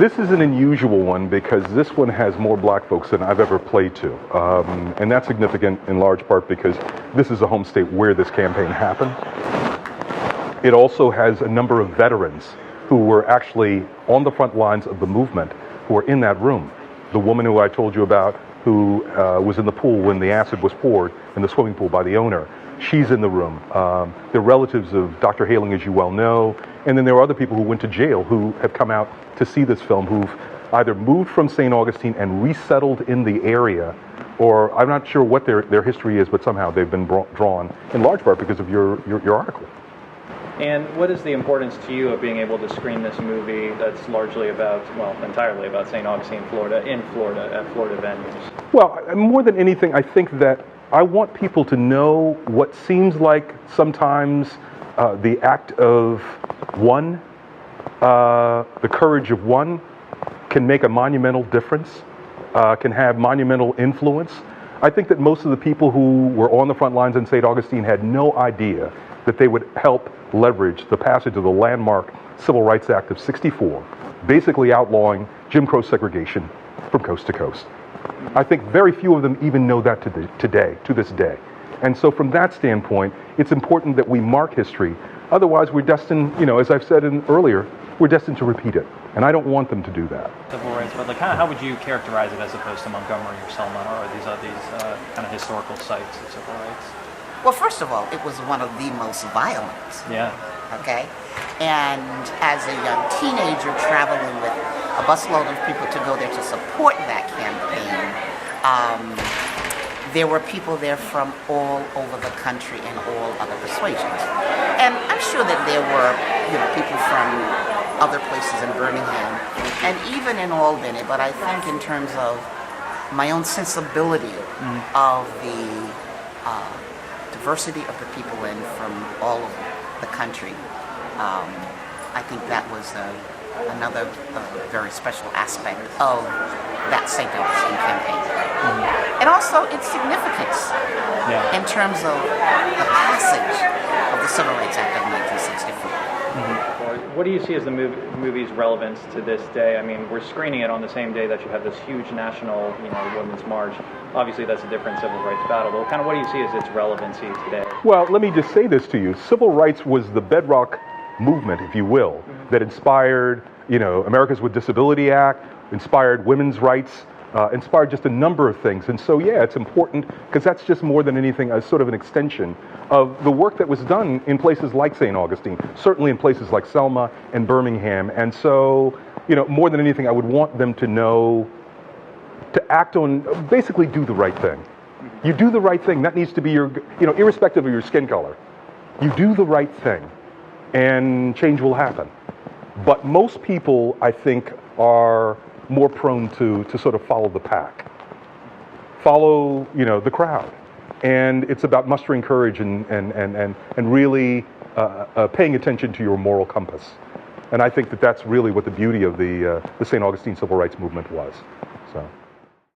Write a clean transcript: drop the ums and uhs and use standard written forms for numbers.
This is an unusual one because this one has more black folks than I've ever played to. And that's significant in large part because this is a home state where this campaign happened. It also has a number of veterans who were actually on the front lines of the movement who are in that room. The woman who I told you about who was in the pool when the acid was poured in the swimming pool by the owner, she's in the room. They're relatives of Dr. Haling, as you well know. And then there are other people who went to jail who have come out to see this film, who've either moved from St. Augustine and resettled in the area, or I'm not sure what their history is, but somehow they've been drawn, in large part because of your article. And what is the importance to you of being able to screen this movie that's largely about, well, entirely about St. Augustine, Florida, in Florida, at Florida venues? Well, more than anything, I think that I want people to know what seems like sometimes the act of one, the courage of one, can make a monumental difference, can have monumental influence. I think that most of the people who were on the front lines in St. Augustine had no idea that they would help leverage the passage of the landmark Civil Rights Act of '64, basically outlawing Jim Crow segregation from coast to coast. I think very few of them even know that to this day. And so from that standpoint, it's important that we mark history. Otherwise, we're destined, as I've said earlier, we're destined to repeat it. And I don't want them to do that. Civil rights, but how would you characterize it as opposed to Montgomery or Selma or these kind of historical sites of civil rights? Well, first of all, it was one of the most violent. Yeah. Okay? And as a young teenager traveling with a busload of people to go there to support that campaign, there were people there from all over the country and all other persuasions. And I'm sure that there were, people from other places in Birmingham and even in Albany, but I think in terms of my own sensibility of the diversity of the people in from all over the country, I think that was another very special aspect of that St. Augustine campaign. And also its significance in terms of the passage of the Civil Rights Act of 1964. What do you see as the movie's relevance to this day? I mean, we're screening it on the same day that you have this huge national, Women's March. Obviously, that's a different civil rights battle. But what do you see as its relevancy today? Well, let me just say this to you. Civil rights was the bedrock movement, if you will, that inspired, Americans with Disability Act, inspired women's rights, inspired just a number of things. And so, it's important because that's just more than anything a sort of an extension of the work that was done in places like St. Augustine, certainly in places like Selma and Birmingham. And so, more than anything, I would want them to know, to act on, basically do the right thing. You do the right thing. That needs to be your, irrespective of your skin color. You do the right thing and change will happen. But most people, I think, are more prone to sort of follow the pack, follow, the crowd. And it's about mustering courage and really paying attention to your moral compass. And I think that that's really what the beauty of the St. Augustine Civil Rights Movement was. So.